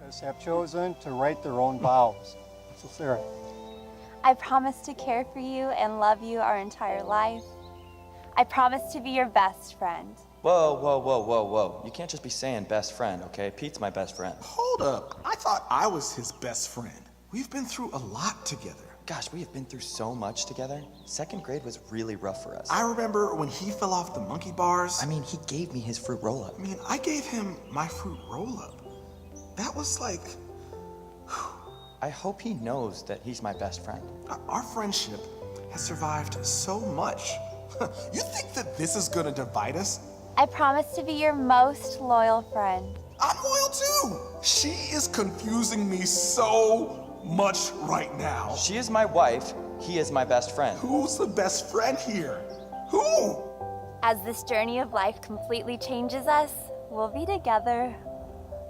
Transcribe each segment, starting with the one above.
Davis have chosen to write their own vows. So, Sarah. I promise to care for you and love you our entire life. I promise to be your best friend. Whoa. You can't just be saying best friend, okay? Pete's my best friend. Hold up. I thought I was his best friend. We've been through a lot together. Gosh, we have been through so much together. Second grade was really rough for us. I remember when he fell off the monkey bars. I mean, he gave me his fruit roll-up. I gave him my fruit roll-up. That was like... I hope he knows that he's my best friend. Our friendship has survived so much. You think that this is gonna divide us? I promise to be your most loyal friend. I'm loyal too. She is confusing me so much right now. She is my wife. He is my best friend. Who's the best friend here? Who? As this journey of life completely changes us, we'll be together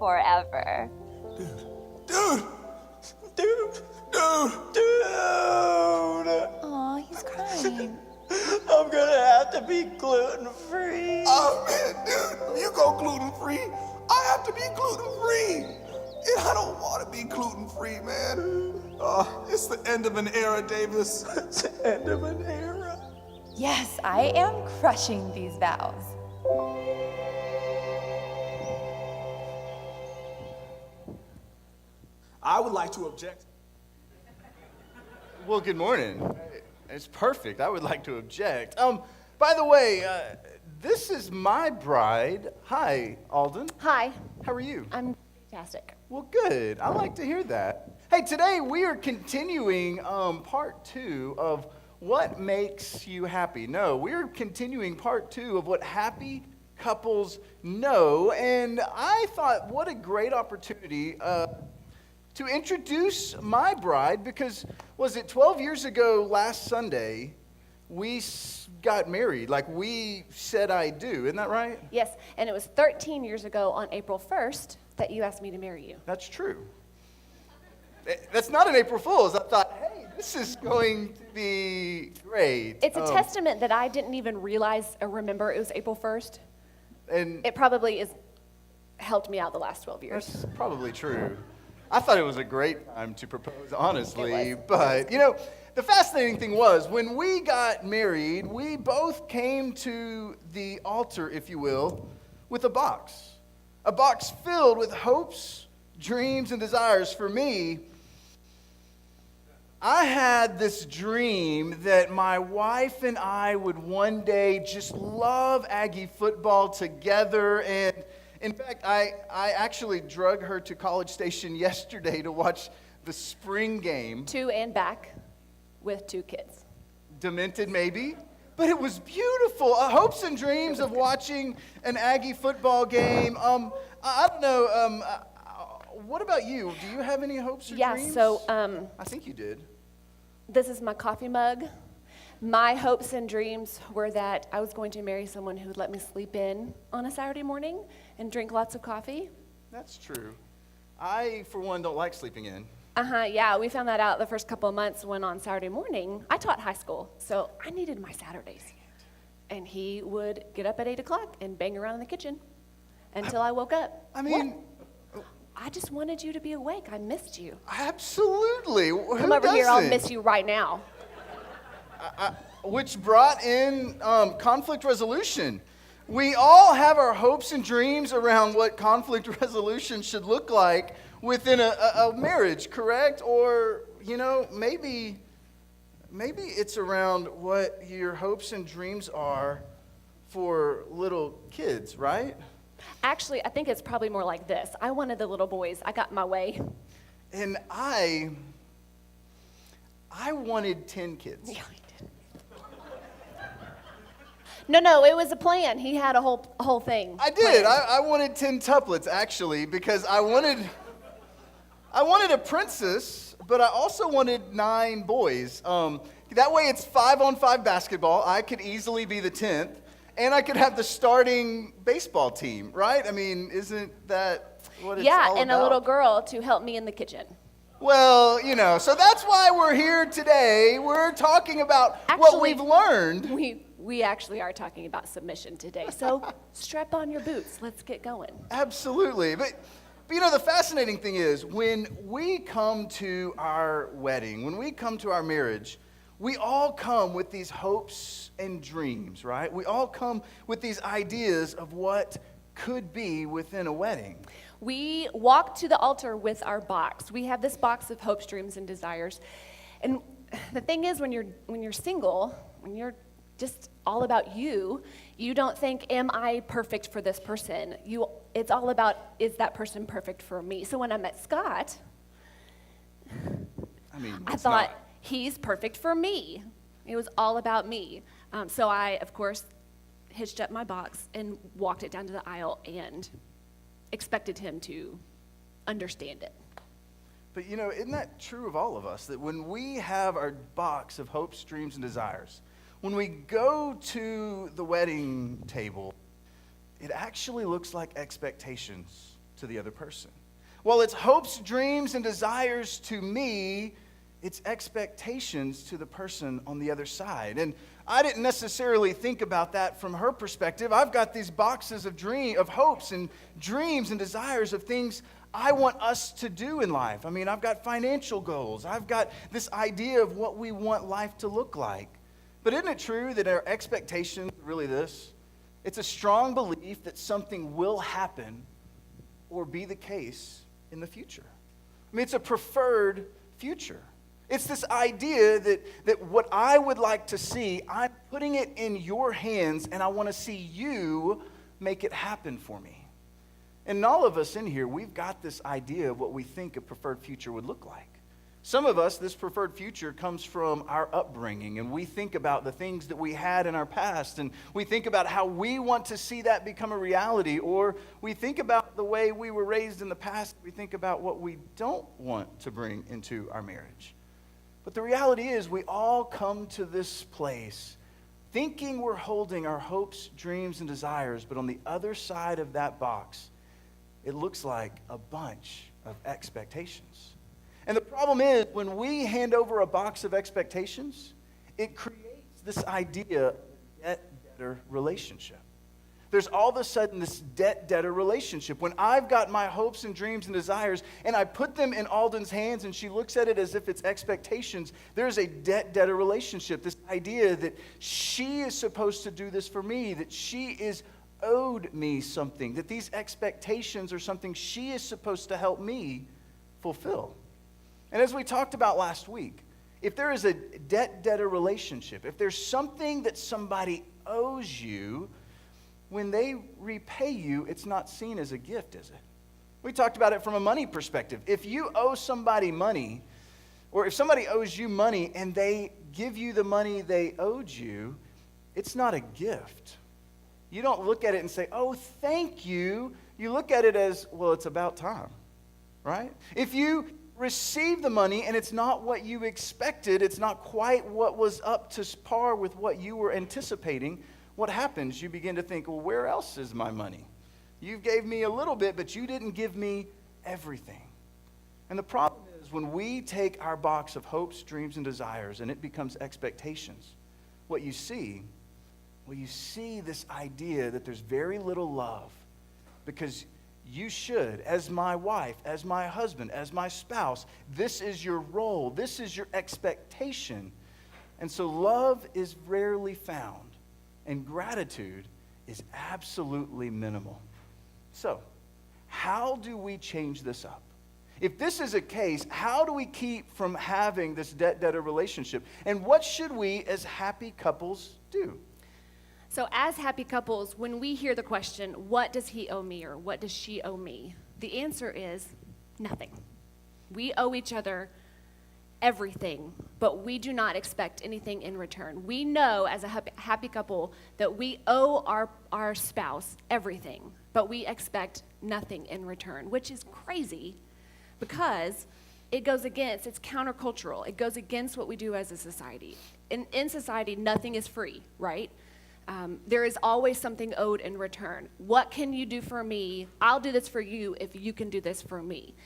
forever. Dude. Aw, he's crying. I'm gonna have to be gluten-free. Oh man, dude, you go gluten-free. I have to be gluten-free. And I don't want to be gluten-free, man. It's the end of an era, Davis. It's the end of an era. Yes, I am crushing these vows. I would like to object. Well, good morning. It's perfect. I would like to object. By the way, this is my bride. Hi, Alden. Hi. How are you? I'm fantastic. Well, good. I like to hear that. Hey, today we are continuing part 2 of what makes you happy. No, we're continuing part 2 of what happy couples know. And I thought, what a great opportunity to introduce my bride, because was it 12 years ago last Sunday, we got married, like we said I do, isn't that right? Yes, and it was 13 years ago on April 1st that you asked me to marry you. That's true. That's not an April Fool's. I thought, hey, this is going to be great. It's a testament that I didn't even realize or remember it was April 1st. And it probably has helped me out the last 12 years. That's probably true. I thought it was a great time to propose, honestly. It was. But, you know, the fascinating thing was, when we got married, we both came to the altar, if you will, with a box. A box filled with hopes, dreams, and desires. For me, I had this dream that my wife and I would one day just love Aggie football together. And in fact, I actually drug her to College Station yesterday to watch the spring game. 2 and back with 2 kids. Demented, maybe. But it was beautiful. Hopes and dreams of watching an Aggie football game. I don't know. What about you? Do you have any hopes or dreams? Yeah, so I think you did. This is my coffee mug. My hopes and dreams were that I was going to marry someone who would let me sleep in on a Saturday morning and drink lots of coffee. That's true. I, for one, don't like sleeping in. Yeah, we found that out the first couple of months when on Saturday morning, I taught high school, so I needed my Saturdays. And he would get up at 8 o'clock and bang around in the kitchen until I woke up. I mean... What? I just wanted you to be awake. I missed you. Absolutely. Who Come over here, I'll doesn't? miss you right now. Which brought in conflict resolution. We all have our hopes and dreams around what conflict resolution should look like within a marriage, correct? Or, you know, maybe it's around what your hopes and dreams are for little kids, right? Actually, I think it's probably more like this. I wanted the little boys. I got my way. And I wanted 10 kids. Yeah, I did. No, it was a plan. He had a whole thing. I did. I wanted 10 tuplets, actually, because I wanted a princess, but I also wanted 9 boys. That way it's 5-on-5 basketball. I could easily be the 10th, and I could have the starting baseball team, right? I mean, isn't that what it's all about? Yeah, and a little girl to help me in the kitchen. Well, you know, so that's why we're here today. We're talking about what we've learned. We actually are talking about submission today. So strap on your boots. Let's get going. Absolutely. But But the fascinating thing is, when we come to our wedding, when we come to our marriage, we all come with these hopes and dreams, right? We all come with these ideas of what could be within a wedding. We walk to the altar with our box. We have this box of hopes, dreams, and desires. And the thing is, when you're single, when you're just all about you, you don't think, am I perfect for this person? It's all about, is that person perfect for me? So when I met Scott, I thought, he's perfect for me. It was all about me. So I, of course, hitched up my box and walked it down to the aisle and expected him to understand it. But isn't that true of all of us? That when we have our box of hopes, dreams, and desires, when we go to the wedding table, it actually looks like expectations to the other person. While it's hopes, dreams, and desires to me, it's expectations to the person on the other side. And I didn't necessarily think about that from her perspective. I've got these boxes of hopes and dreams and desires of things I want us to do in life. I've got financial goals. I've got this idea of what we want life to look like. But isn't it true that our expectations are really this? It's a strong belief that something will happen or be the case in the future. It's a preferred future. It's this idea that what I would like to see, I'm putting it in your hands, and I want to see you make it happen for me. And all of us in here, we've got this idea of what we think a preferred future would look like. Some of us, this preferred future comes from our upbringing, and we think about the things that we had in our past, and we think about how we want to see that become a reality, or we think about the way we were raised in the past. We think about what we don't want to bring into our marriage. But the reality is, we all come to this place thinking we're holding our hopes, dreams, and desires, but on the other side of that box, it looks like a bunch of expectations. And the problem is, when we hand over a box of expectations, it creates this idea of a debt-debtor relationship. There's all of a sudden this debt-debtor relationship. When I've got my hopes and dreams and desires, and I put them in Alden's hands, and she looks at it as if it's expectations, there's a debt-debtor relationship. This idea that she is supposed to do this for me, that she is owed me something, that these expectations are something she is supposed to help me fulfill. And as we talked about last week, if there is a debt-debtor relationship, if there's something that somebody owes you, when they repay you, it's not seen as a gift, is it? We talked about it from a money perspective. If you owe somebody money, or if somebody owes you money and they give you the money they owed you, it's not a gift. You don't look at it and say, oh, thank you. You look at it as, well, it's about time, right? If you receive the money and it's not what you expected, it's not quite what was up to par with what you were anticipating, what happens? You begin to think, well, where else is my money? You gave me a little bit, but you didn't give me everything. And the problem is, when we take our box of hopes, dreams, and desires and it becomes expectations, what you see this idea that there's very little love, because you should, as my wife, as my husband, as my spouse, this is your role, this is your expectation. And so love is rarely found, and gratitude is absolutely minimal. So, how do we change this up? If this is a case, how do we keep from having this debt-debtor relationship? And what should we as happy couples do? So as happy couples, when we hear the question, what does he owe me or what does she owe me? The answer is nothing. We owe each other everything, but we do not expect anything in return. We know as a happy couple that we owe our spouse everything, but we expect nothing in return, which is crazy because it's countercultural. It goes against what we do as a society. In society, nothing is free, right? There is always something owed in return. What can you do for me? I'll do this for you if you can do this for me.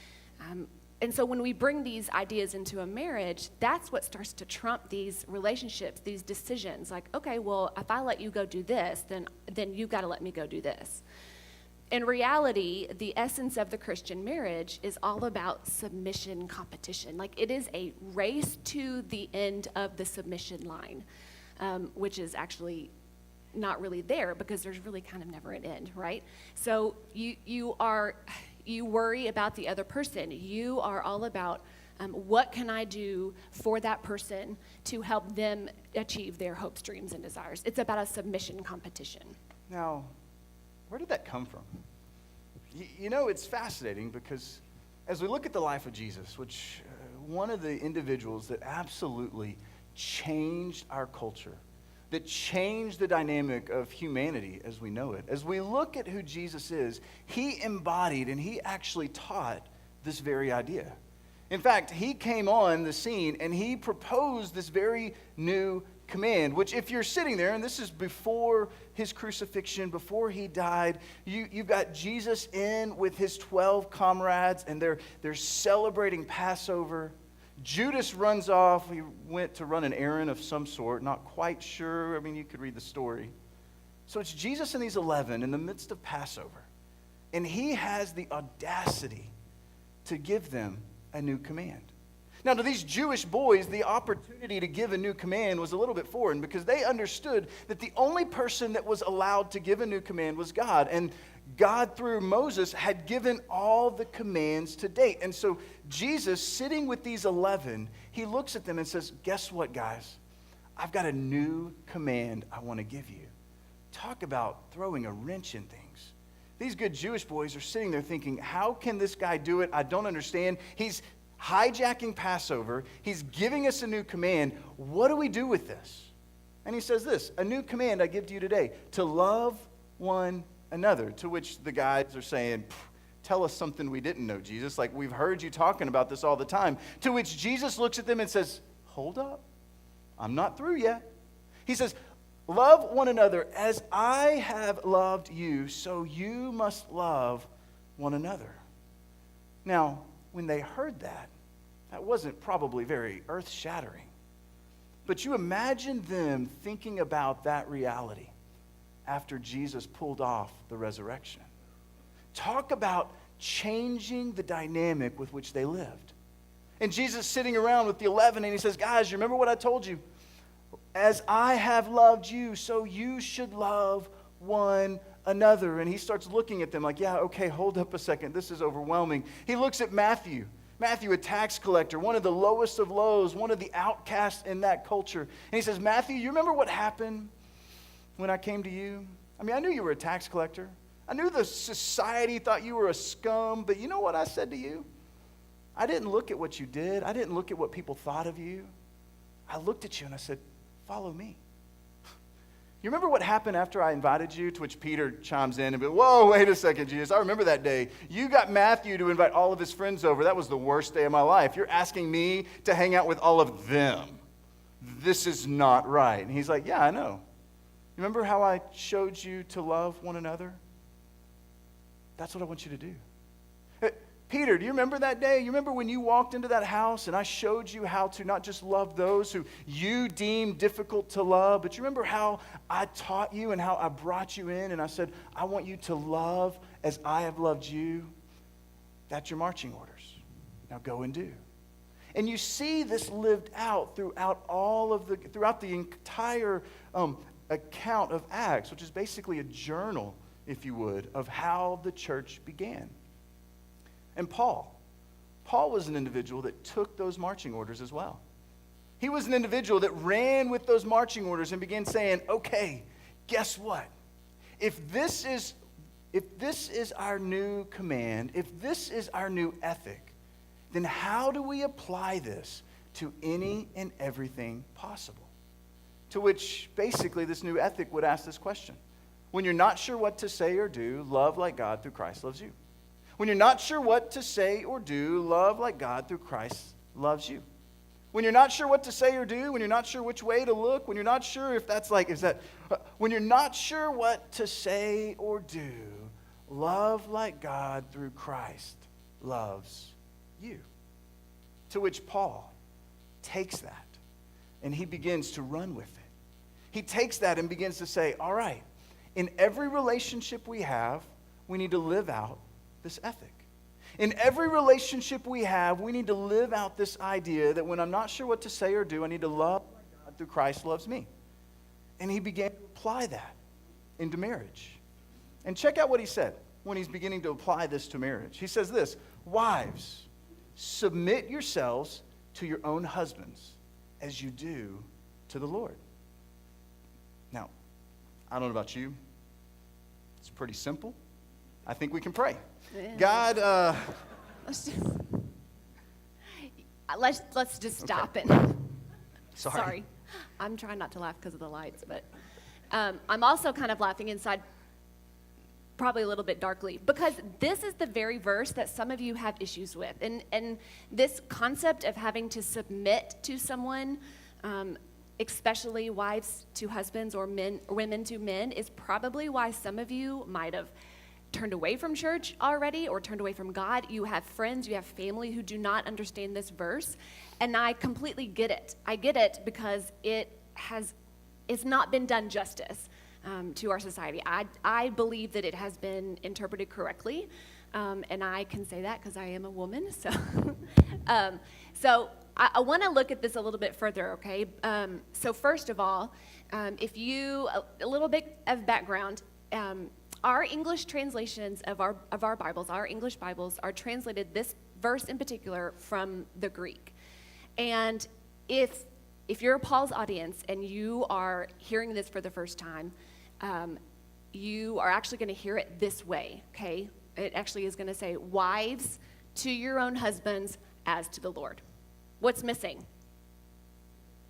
And so when we bring these ideas into a marriage, that's what starts to trump these relationships, these decisions. Like, okay, well, if I let you go do this, then you've got to let me go do this. In reality, the essence of the Christian marriage is all about submission competition. Like, it is a race to the end of the submission line, which is actually not really there because there's really kind of never an end, right? So you worry about the other person. You are all about what can I do for that person to help them achieve their hopes, dreams, and desires. It's about a submission competition. Now, where did that come from? You know, it's fascinating because as we look at the life of Jesus, which one of the individuals that absolutely changed our culture, that changed the dynamic of humanity as we know it. As we look at who Jesus is, he embodied and he actually taught this very idea. In fact, he came on the scene and he proposed this very new command, which if you're sitting there, and this is before his crucifixion, before he died, you've got Jesus in with his 12 comrades, and they're celebrating Passover. Judas runs off. He went to run an errand of some sort, not quite sure. I mean, you could read the story. So it's Jesus and these 11 in the midst of Passover, and he has the audacity to give them a new command. Now, to these Jewish boys, the opportunity to give a new command was a little bit foreign because they understood that the only person that was allowed to give a new command was God. And God, through Moses, had given all the commands to date. And so Jesus, sitting with these 11, he looks at them and says, guess what, guys? I've got a new command I want to give you. Talk about throwing a wrench in things. These good Jewish boys are sitting there thinking, how can this guy do it? I don't understand. He's hijacking Passover. He's giving us a new command. What do we do with this? And he says this, a new command I give to you today, to love one another. To which the guys are saying, tell us something we didn't know, Jesus. Like, we've heard you talking about this all the time. To which Jesus looks at them and says, hold up. I'm not through yet. He says, love one another as I have loved you, so you must love one another. Now, when they heard that, that wasn't probably very earth-shattering. But you imagine them thinking about that reality after Jesus pulled off the resurrection. Talk about changing the dynamic with which they lived. And Jesus sitting around with the 11, and he says, guys, you remember what I told you? As I have loved you, so you should love one another. And he starts looking at them like, yeah, okay, hold up a second. This is overwhelming. He looks at Matthew, a tax collector, one of the lowest of lows, one of the outcasts in that culture. And he says, Matthew, you remember what happened when I came to you? I mean, I knew you were a tax collector. I knew the society thought you were a scum, but you know what I said to you? I didn't look at what you did. I didn't look at what people thought of you. I looked at you and I said, follow me. You remember what happened after I invited you? To which Peter chimes in and goes, whoa, wait a second, Jesus. I remember that day. You got Matthew to invite all of his friends over. That was the worst day of my life. You're asking me to hang out with all of them. This is not right. And he's like, yeah, I know. You remember how I showed you to love one another? That's what I want you to do. Peter, do you remember that day? You remember when you walked into that house and I showed you how to not just love those who you deemed difficult to love, but you remember how I taught you and how I brought you in and I said, I want you to love as I have loved you? That's your marching orders. Now go and do. And you see this lived out throughout the entire account of Acts, which is basically a journal, if you would, of how the church began. And Paul was an individual that took those marching orders as well. He was an individual that ran with those marching orders and began saying, okay, guess what? If this is our new command, if this is our new ethic, then how do we apply this to any and everything possible? To which basically this new ethic would ask this question. When you're not sure what to say or do, love like God through Christ loves you. When you're not sure what to say or do, love like God through Christ loves you. When you're not sure what to say or do, when you're not sure which way to look, when you're not sure when you're not sure what to say or do, love like God through Christ loves you. To which Paul takes that and he begins to run with it. He takes that and begins to say, all right, in every relationship we have, we need to live out this ethic. In every relationship we have, we need to live out this idea that when I'm not sure what to say or do, I need to love God through Christ loves me. And he began to apply that into marriage. And check out what he said when he's beginning to apply this to marriage. He says this, wives, submit yourselves to your own husbands as you do to the Lord. Now, I don't know about you. It's pretty simple. I think we can pray. Yeah. God, let's just stop it. Sorry. I'm trying not to laugh because of the lights, but I'm also kind of laughing inside, probably a little bit darkly, because this is the very verse that some of you have issues with. And this concept of having to submit to someone, especially wives to husbands or women to men, is probably why some of you might have turned away from church already or turned away from God. You have friends, you have family who do not understand this verse, and I completely get it. I get it because it's not been done justice to our society. I believe that it has been interpreted correctly, and I can say that because I am a woman. So, I want to look at this a little bit further, okay? So first of all, a little bit of background. Our English translations of our Bibles, our English Bibles, are translated, this verse in particular, from the Greek. And if you're Paul's audience and you are hearing this for the first time, you are actually going to hear it this way, okay? It actually is going to say, wives, to your own husbands as to the Lord. What's missing?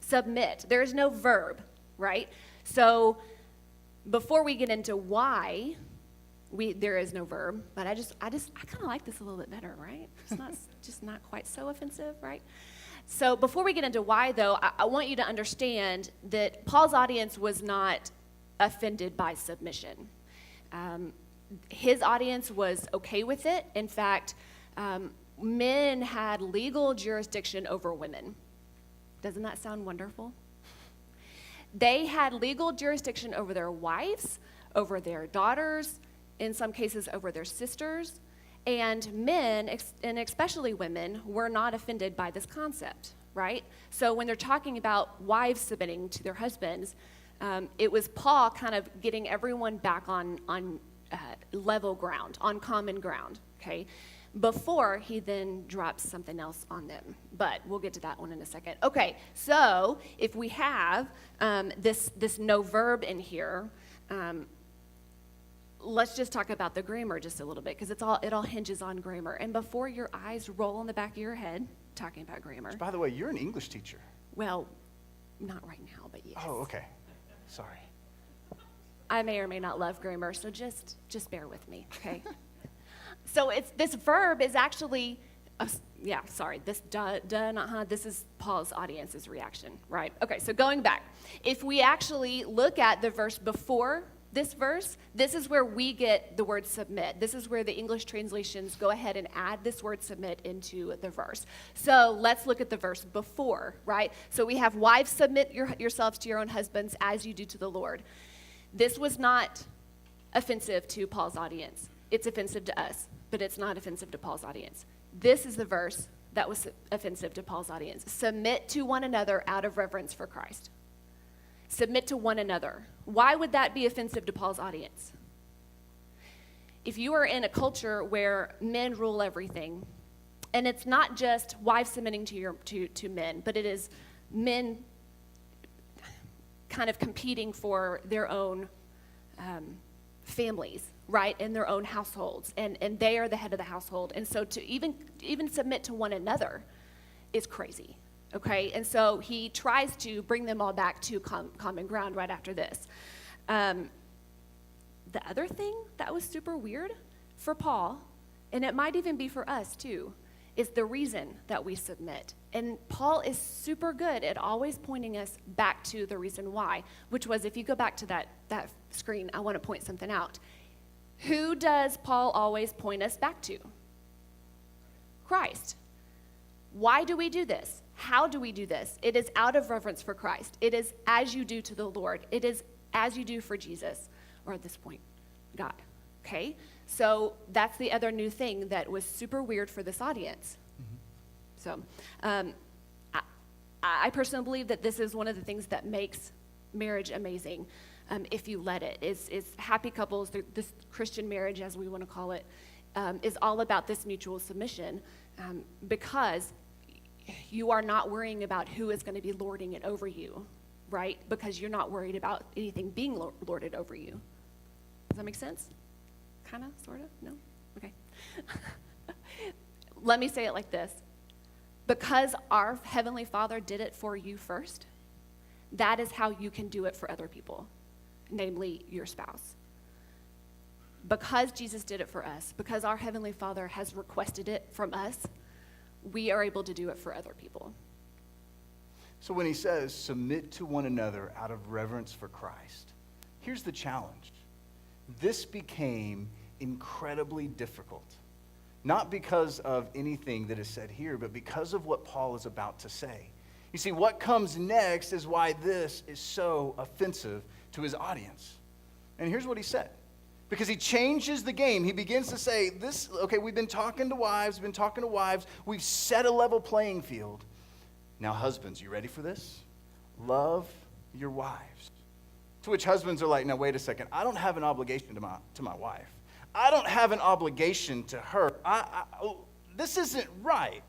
Submit. There is no verb, right? So before we get into why there is no verb, but I kind of like this a little bit better, right? It's not just not quite so offensive, right? So before we get into why, though, I want you to understand that Paul's audience was not offended by submission. His audience was okay with it. In fact, men had legal jurisdiction over women. Doesn't that sound wonderful? They had legal jurisdiction over their wives, over their daughters, in some cases over their sisters, and men, and especially women, were not offended by this concept, right? So when they're talking about wives submitting to their husbands, it was Paul kind of getting everyone back on level ground, on common ground, okay? Before he then drops something else on them. But we'll get to that one in a second. Okay, so if we have this no verb in here, let's just talk about the grammar just a little bit, because it all hinges on grammar. And before your eyes roll in the back of your head, talking about grammar. By the way, you're an English teacher. Well, not right now, but yes. Oh, okay. Sorry. I may or may not love grammar, so just bear with me, okay? So this verb is actually, this is Paul's audience's reaction, right? Okay, so going back, if we actually look at the verse before this verse, this is where we get the word submit. This is where the English translations go ahead and add this word submit into the verse. So let's look at the verse before, right? So we have, wives, submit yourselves to your own husbands as you do to the Lord. This was not offensive to Paul's audience. It's offensive to us, but it's not offensive to Paul's audience. This is the verse that was offensive to Paul's audience. Submit to one another out of reverence for Christ. Submit to one another. Why would that be offensive to Paul's audience? If you are in a culture where men rule everything, and it's not just wives submitting to men, but it is men kind of competing for their own families, right, in their own households, and they are the head of the household, and so to even submit to one another is crazy, okay? And so he tries to bring them all back to common ground right after this. The other thing that was super weird for Paul, and it might even be for us too, is the reason that we submit. And Paul is super good at always pointing us back to the reason why, which was, if you go back to that screen, I want to point something out. Who does Paul always point us back to? Christ. Why do we do this? How do we do this? It is out of reverence for Christ. It is as you do to the Lord. It is as you do for Jesus, or at this point, God. Okay? So that's the other new thing that was super weird for this audience. So I personally believe that this is one of the things that makes marriage amazing, if you let it. Is happy couples, this Christian marriage, as we want to call it, is all about this mutual submission, because you are not worrying about who is going to be lording it over you, right? Because you're not worried about anything being lorded over you. Does that make sense? Kind of, sort of? No? Okay. Let me say it like this. Because our Heavenly Father did it for you first, that is how you can do it for other people, namely your spouse. Because Jesus did it for us, because our Heavenly Father has requested it from us, we are able to do it for other people. So when he says, submit to one another out of reverence for Christ, here's the challenge. This became incredibly difficult. Not because of anything that is said here, but because of what Paul is about to say. You see, what comes next is why this is so offensive to his audience. And here's what he said. Because he changes the game. He begins to say, we've been talking to wives, we've set a level playing field. Now, husbands, you ready for this? Love your wives. To which husbands are like, now, wait a second. I don't have an obligation to my wife. I don't have an obligation to her. This isn't right.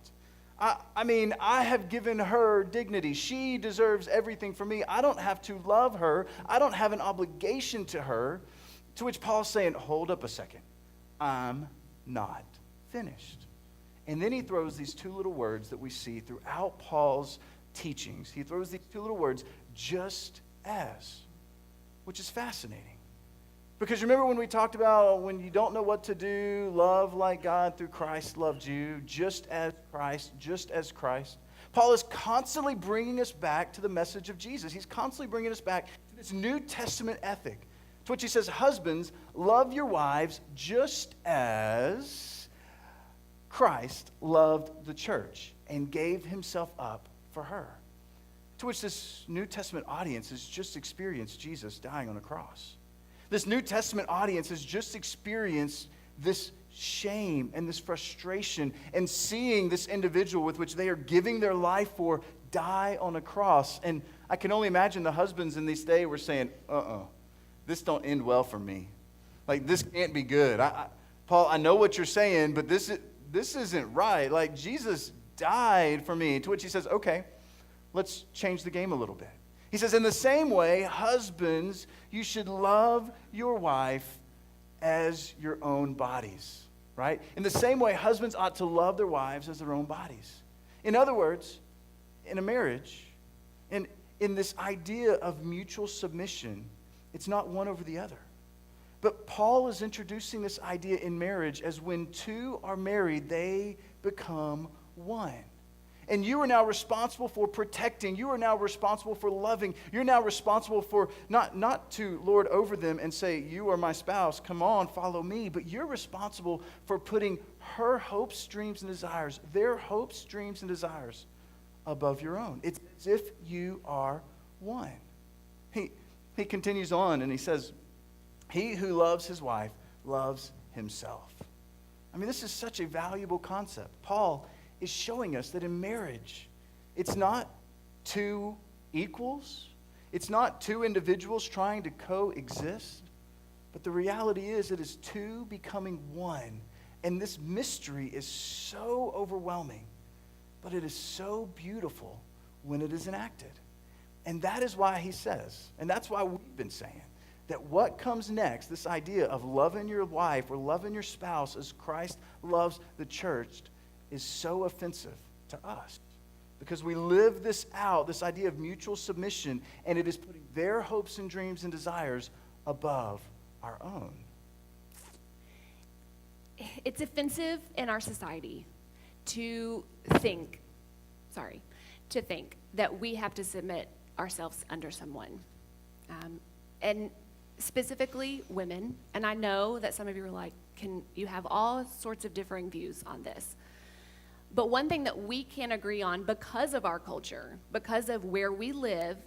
I have given her dignity. She deserves everything from me. I don't have to love her. I don't have an obligation to her. To which Paul's saying, hold up a second. I'm not finished. And then he throws these two little words that we see throughout Paul's teachings. He throws these two little words, just as, which is fascinating. Because remember when we talked about when you don't know what to do, love like God through Christ loved you, just as Christ, just as Christ. Paul is constantly bringing us back to the message of Jesus. He's constantly bringing us back to this New Testament ethic. To which he says, husbands, love your wives just as Christ loved the church and gave himself up for her. To which this New Testament audience has just experienced Jesus dying on a cross. This New Testament audience has just experienced this shame and this frustration and seeing this individual with which they are giving their life for die on a cross. And I can only imagine the husbands in this day were saying, this don't end well for me. Like, this can't be good. Paul, I know what you're saying, but this isn't right. Like, Jesus died for me. To which he says, okay, let's change the game a little bit. He says, in the same way, husbands, you should love your wife as your own bodies, right? In the same way, husbands ought to love their wives as their own bodies. In other words, in a marriage, in this idea of mutual submission, it's not one over the other. But Paul is introducing this idea in marriage as when two are married, they become one. And you are now responsible for protecting. You are now responsible for loving. You're now responsible for not to lord over them and say, you are my spouse, come on, follow me. But you're responsible for putting her hopes, dreams, and desires, their hopes, dreams, and desires above your own. It's as if you are one. He continues on and he says, he who loves his wife loves himself. I mean, this is such a valuable concept. Paul is showing us that in marriage, it's not two equals. It's not two individuals trying to coexist. But the reality is it is two becoming one. And this mystery is so overwhelming, but it is so beautiful when it is enacted. And that is why he says, and that's why we've been saying, that what comes next, this idea of loving your wife or loving your spouse as Christ loves the church, is so offensive to us. Because we live this out, this idea of mutual submission, and it is putting their hopes and dreams and desires above our own. It's offensive in our society to think that we have to submit ourselves under someone. And specifically women, and I know that some of you are like, you have all sorts of differing views on this. But one thing that we can agree on because of our culture, because of where we live,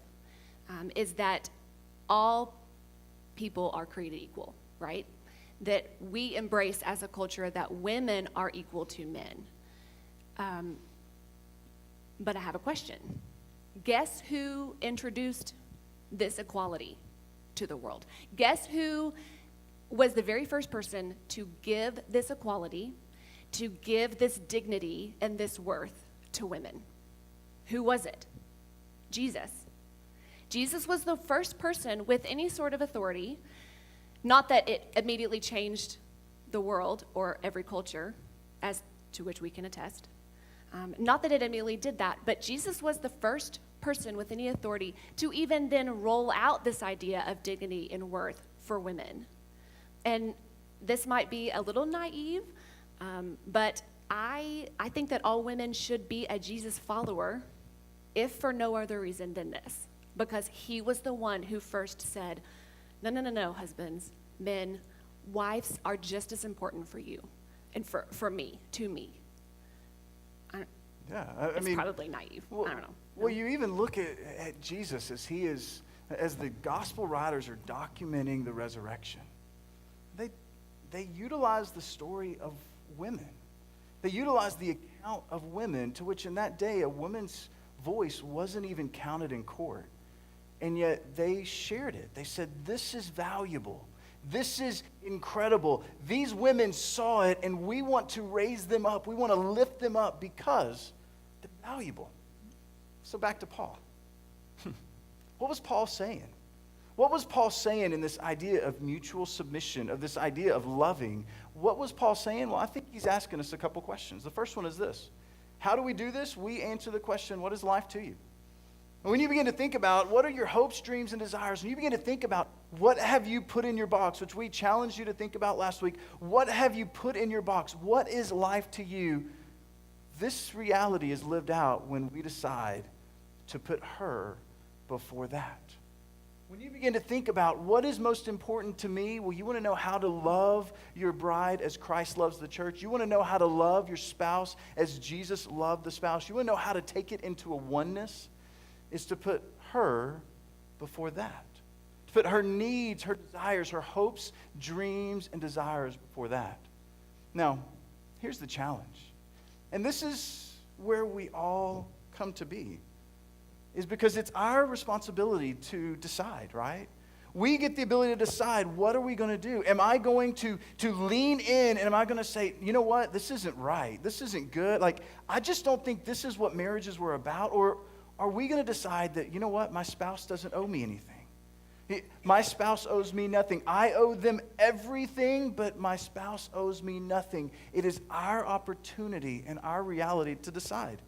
is that all people are created equal, right? that we embrace as a culture that women are equal to men. But I have a question. Guess who introduced this equality to the world? Guess who was the very first person to give this equality, to give this dignity and this worth to women? Who was it? Jesus. Jesus was the first person with any sort of authority, not that it immediately changed the world or every culture, as to which we can attest. Not that it immediately did that, but Jesus was the first person with any authority to even then roll out this idea of dignity and worth for women. And this might be a little naive, but I think that all women should be a Jesus follower, if for no other reason than this, because he was the one who first said, no, husbands, men, wives are just as important for you and for me, to me. I mean, probably naive. Well, I don't know. Well, you even look at Jesus as the gospel writers are documenting the resurrection. They utilize the story of women. They utilize the account of women, to which in that day a woman's voice wasn't even counted in court. And yet they shared it. They said, this is valuable. This is incredible. These women saw it, and we want to raise them up. We want to lift them up because they're valuable. So back to Paul. What was Paul saying? What was Paul saying in this idea of mutual submission, of this idea of loving? What was Paul saying? Well, I think he's asking us a couple questions. The first one is this. How do we do this? We answer the question, what is life to you? And when you begin to think about what are your hopes, dreams, and desires, when you begin to think about what have you put in your box, which we challenged you to think about last week, what have you put in your box? What is life to you? This reality is lived out when we decide to put her before that. When you begin to think about what is most important to me, well, you want to know how to love your bride as Christ loves the church. You want to know how to love your spouse as Jesus loved the spouse. You want to know how to take it into a oneness, is to put her before that. To put her needs, her desires, her hopes, dreams, and desires before that. Now, here's the challenge. And this is where we all come to be. Is because it's our responsibility to decide, right? We get the ability to decide, what are we going to do? Am I going to lean in, and am I going to say, you know what, this isn't right, this isn't good, like, I just don't think this is what marriages were about, or are we going to decide that, you know what, my spouse doesn't owe me anything. My spouse owes me nothing. I owe them everything, but my spouse owes me nothing. It is our opportunity and our reality to decide,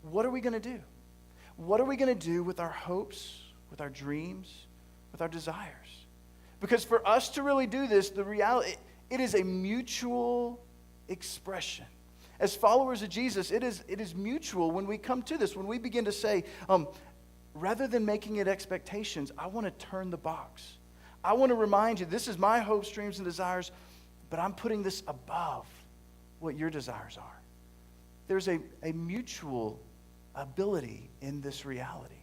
what are we going to do? What are we going to do with our hopes, with our dreams, with our desires? Because for us to really do this, the reality, it is a mutual expression. As followers of Jesus, it is mutual when we come to this, when we begin to say, rather than making it expectations, I want to turn the box. I want to remind you, this is my hopes, dreams, and desires, but I'm putting this above what your desires are. There's a mutual ability in this reality.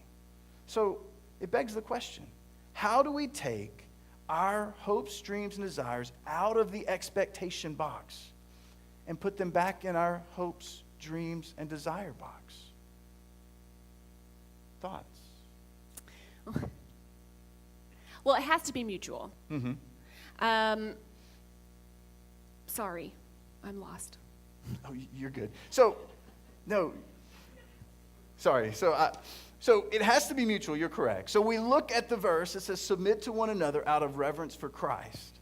So it begs the question, how do we take our hopes, dreams, and desires out of the expectation box and put them back in our hopes, dreams, and desire box? Thoughts? Well, it has to be mutual. Mm-hmm. Sorry, I'm lost. Oh, you're good. So it has to be mutual, you're correct. So we look at the verse, it says, submit to one another out of reverence for Christ.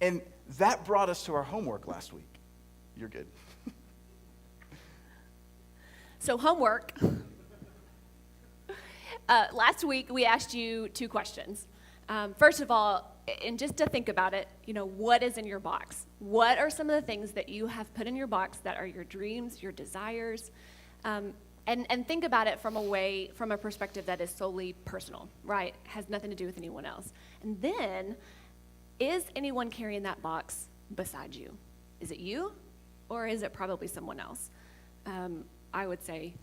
And that brought us to our homework last week. You're good. So homework. Last week, we asked you two questions. First of all, and just to think about it, what is in your box? What are some of the things that you have put in your box that are your dreams, your desires? And think about it from a perspective that is solely personal, right? Has nothing to do with anyone else. And then, is anyone carrying that box beside you? Is it you, or is it probably someone else? I would say,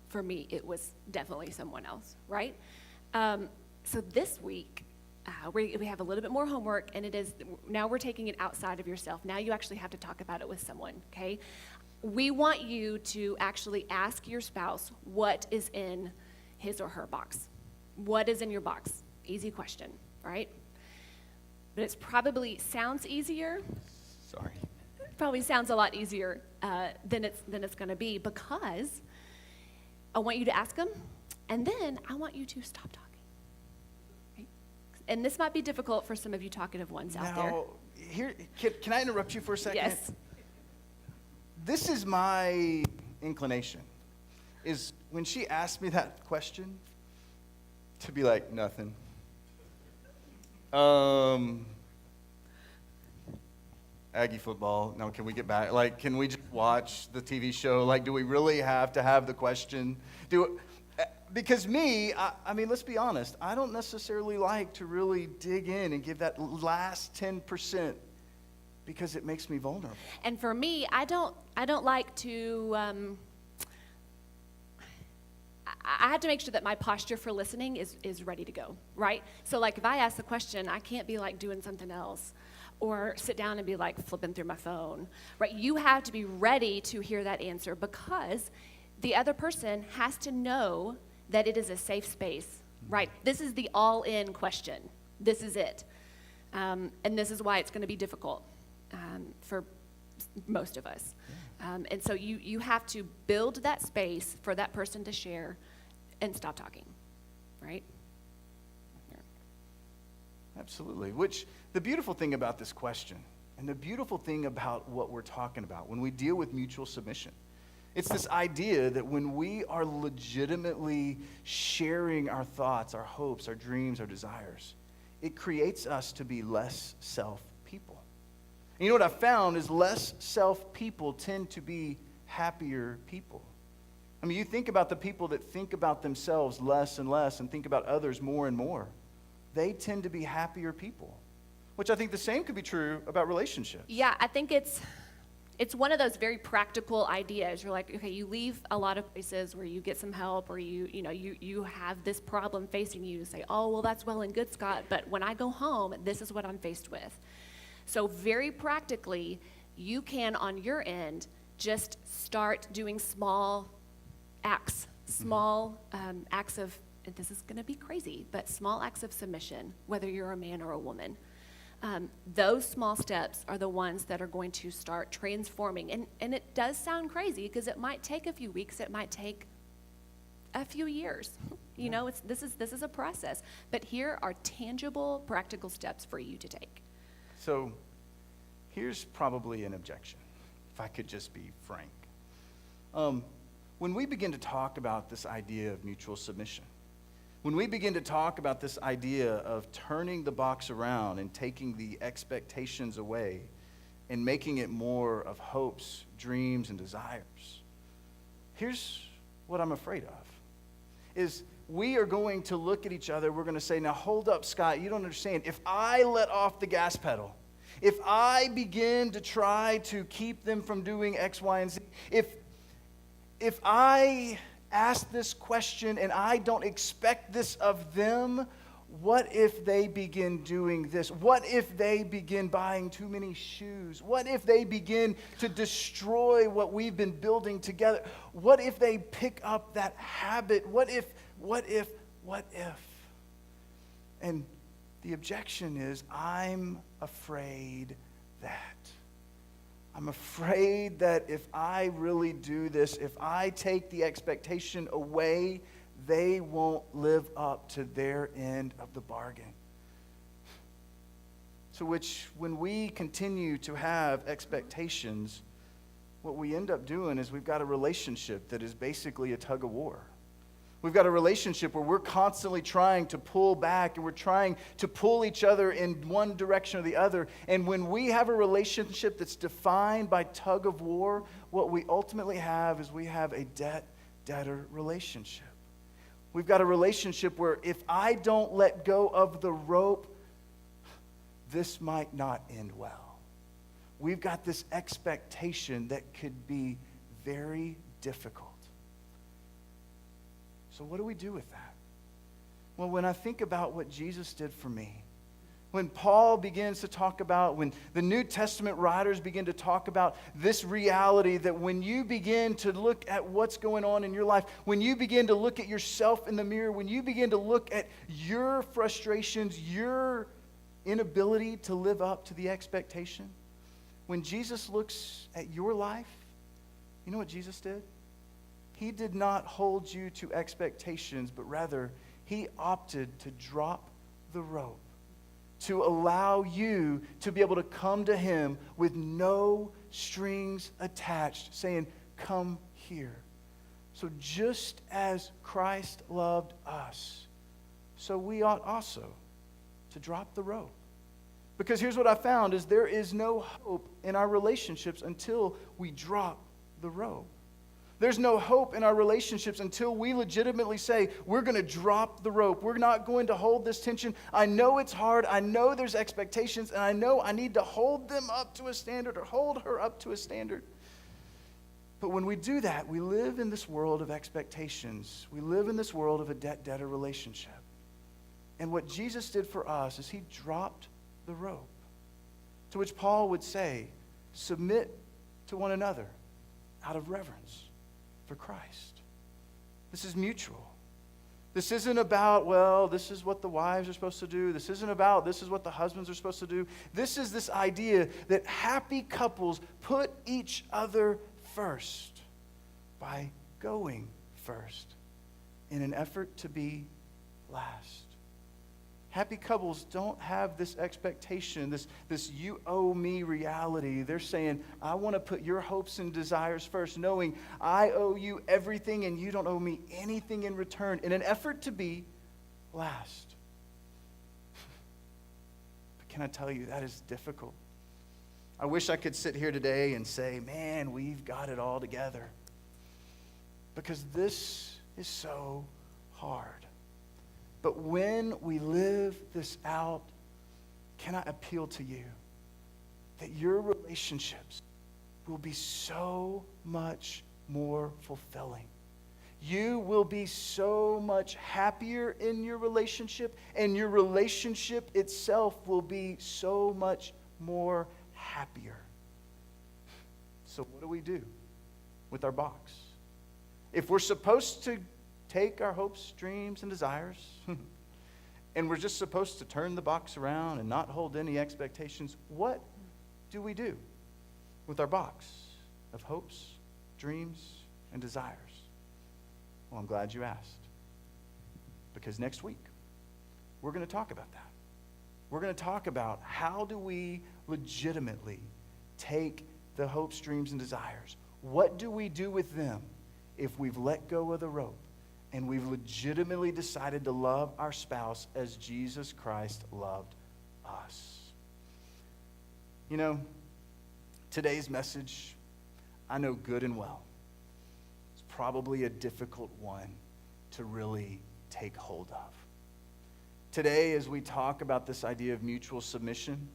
for me, it was definitely someone else, right? So this week, we have a little bit more homework, and now we're taking it outside of yourself. Now you actually have to talk about it with someone, okay? We want you to actually ask your spouse what is in his or her box. What is in your box? Easy question, right? But it's probably sounds easier. Sorry. Probably sounds a lot easier than it's going to be, because I want you to ask them, and then I want you to stop talking. Right? And this might be difficult for some of you talkative ones out there. Now, here, can I interrupt you for a second? Yes. This is my inclination, is when she asked me that question, to be like, nothing. Aggie football. No, can we get back? Like, can we just watch the TV show? Like, do we really have to have the question? Because I mean, let's be honest. I don't necessarily like to really dig in and give that last 10% because it makes me vulnerable. And for me, I don't like to. I have to make sure that my posture for listening is ready to go, right? So, like, if I ask the question, I can't be like doing something else, or sit down and be like flipping through my phone, right? You have to be ready to hear that answer, because the other person has to know that it is a safe space, right? This is the all-in question. This is it. And this is why it's going to be difficult for most of us. And so you have to build that space for that person to share and stop talking, right? Absolutely. Which, the beautiful thing about this question, and the beautiful thing about what we're talking about when we deal with mutual submission, it's this idea that when we are legitimately sharing our thoughts, our hopes, our dreams, our desires, it creates us to be less self people. And you know what I've found is less self people tend to be happier people. I mean, you think about the people that think about themselves less and less and think about others more and more. They tend to be happier people, which I think the same could be true about relationships. Yeah, I think it's one of those very practical ideas. You're like, okay, you leave a lot of places where you get some help, or you have this problem facing you. You say, oh, well, that's well and good, Scott, but when I go home, this is what I'm faced with. So very practically, you can, on your end, just start doing small acts, acts of, and this is going to be crazy, but small acts of submission, whether you're a man or a woman. Those small steps are the ones that are going to start transforming. And it does sound crazy, because it might take a few weeks, it might take a few years. You know, this is a process. But here are tangible, practical steps for you to take. So here's probably an objection, if I could just be frank. When we begin to talk about this idea of mutual submission, when we begin to talk about this idea of turning the box around and taking the expectations away and making it more of hopes, dreams, and desires, here's what I'm afraid of, is we are going to look at each other, we're going to say, now hold up, Scott, you don't understand. If I let off the gas pedal, if I begin to try to keep them from doing X, Y, and Z, if I ask this question and I don't expect this of them, what if they begin doing this? What if they begin buying too many shoes? What if they begin to destroy what we've been building together? What if they pick up that habit? What if? And the objection is, I'm afraid that. I'm afraid that if I really do this, if I take the expectation away, they won't live up to their end of the bargain. So when we continue to have expectations, what we end up doing is we've got a relationship that is basically a tug of war. We've got a relationship where we're constantly trying to pull back, and we're trying to pull each other in one direction or the other. And when we have a relationship that's defined by tug of war, what we ultimately have is we have a debt-debtor relationship. We've got a relationship where if I don't let go of the rope, this might not end well. We've got this expectation that could be very difficult. So what do we do with that? Well, when I think about what Jesus did for me, when Paul begins to talk about, when the New Testament writers begin to talk about this reality that when you begin to look at what's going on in your life, when you begin to look at yourself in the mirror, when you begin to look at your frustrations, your inability to live up to the expectation, when Jesus looks at your life, you know what Jesus did? He did not hold you to expectations, but rather he opted to drop the rope, to allow you to be able to come to him with no strings attached, saying, come here. So just as Christ loved us, so we ought also to drop the rope. Because here's what I found is there is no hope in our relationships until we drop the rope. There's no hope in our relationships until we legitimately say, we're going to drop the rope. We're not going to hold this tension. I know it's hard. I know there's expectations, and I know I need to hold them up to a standard or hold her up to a standard. But when we do that, we live in this world of expectations. We live in this world of a debt-debtor relationship. And what Jesus did for us is he dropped the rope. To which Paul would say, submit to one another out of reverence for Christ. This is mutual. This isn't about, well, this is what the wives are supposed to do. This isn't about, this is what the husbands are supposed to do. This is this idea that happy couples put each other first by going first in an effort to be last. Happy couples don't have this expectation, this you owe me reality. They're saying, I want to put your hopes and desires first, knowing I owe you everything and you don't owe me anything in return, in an effort to be last. But can I tell you, that is difficult. I wish I could sit here today and say, man, we've got it all together. Because this is so hard. But when we live this out, can I appeal to you that your relationships will be so much more fulfilling. You will be so much happier in your relationship, and your relationship itself will be so much more happier. So what do we do with our box? If we're supposed to take our hopes, dreams, and desires, and we're just supposed to turn the box around and not hold any expectations, what do we do with our box of hopes, dreams, and desires? Well, I'm glad you asked. Because next week, we're going to talk about that. We're going to talk about how do we legitimately take the hopes, dreams, and desires. What do we do with them if we've let go of the rope and we've legitimately decided to love our spouse as Jesus Christ loved us? You know, today's message, I know good and well, it's probably a difficult one to really take hold of. Today, as we talk about this idea of mutual submission,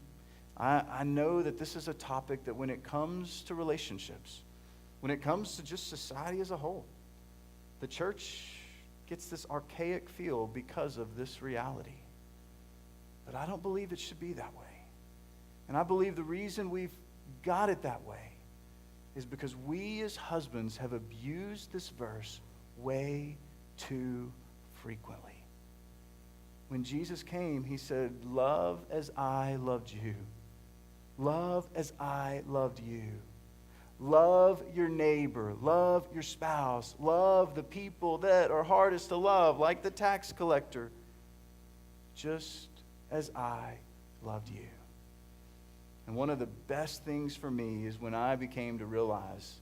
I know that this is a topic that when it comes to relationships, when it comes to just society as a whole, the church gets this archaic feel because of this reality. But I don't believe it should be that way. And I believe the reason we've got it that way is because we as husbands have abused this verse way too frequently. When Jesus came, he said, love as I loved you. Love as I loved you. Love your neighbor. Love your spouse. Love the people that are hardest to love, like the tax collector, just as I loved you. And one of the best things for me is when I became to realize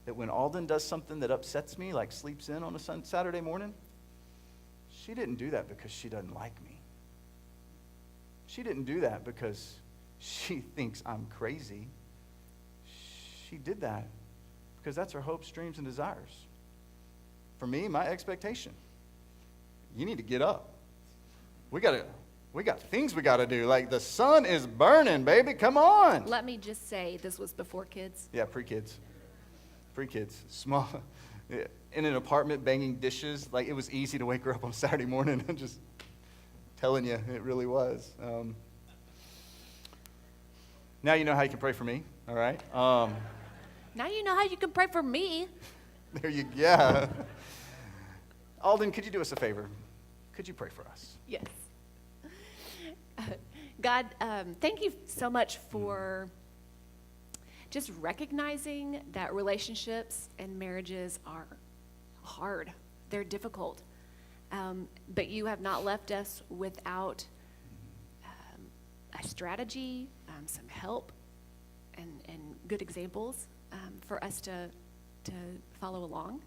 that when Alden does something that upsets me, like sleeps in on a Saturday morning, she didn't do that because she doesn't like me. She didn't do that because she thinks I'm crazy. She did that because that's her hopes, dreams, and desires. For me, my expectation, you need to get up. We got things we got to do. Like the sun is burning, baby. Come on. Let me just say, this was before kids. Yeah, pre-kids. Pre-kids. Small. In an apartment banging dishes. Like it was easy to wake her up on Saturday morning. I'm just telling you, it really was. Now you know how you can pray for me, all right? Now you know how you can pray for me. There you yeah. Alden, could you do us a favor? Could you pray for us? Yes. God, thank you so much for just recognizing that relationships and marriages are hard. They're difficult. But you have not left us without a strategy, some help, and good examples for us to follow along.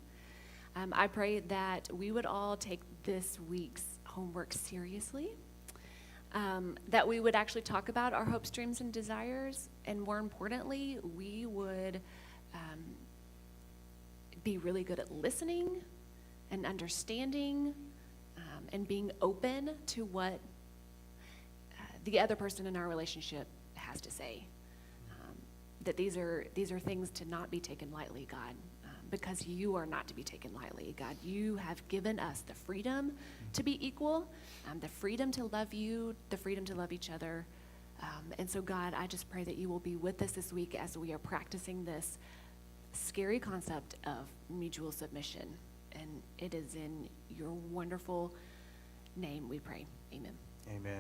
I pray that we would all take this week's homework seriously, that we would actually talk about our hopes, dreams, and desires, and more importantly, we would be really good at listening and understanding and being open to what the other person in our relationship has to say. That these are things to not be taken lightly, God, because you are not to be taken lightly, God. You have given us the freedom to be equal, the freedom to love you, the freedom to love each other. And so, God, I just pray that you will be with us this week as we are practicing this scary concept of mutual submission. And it is in your wonderful name we pray. Amen. Amen.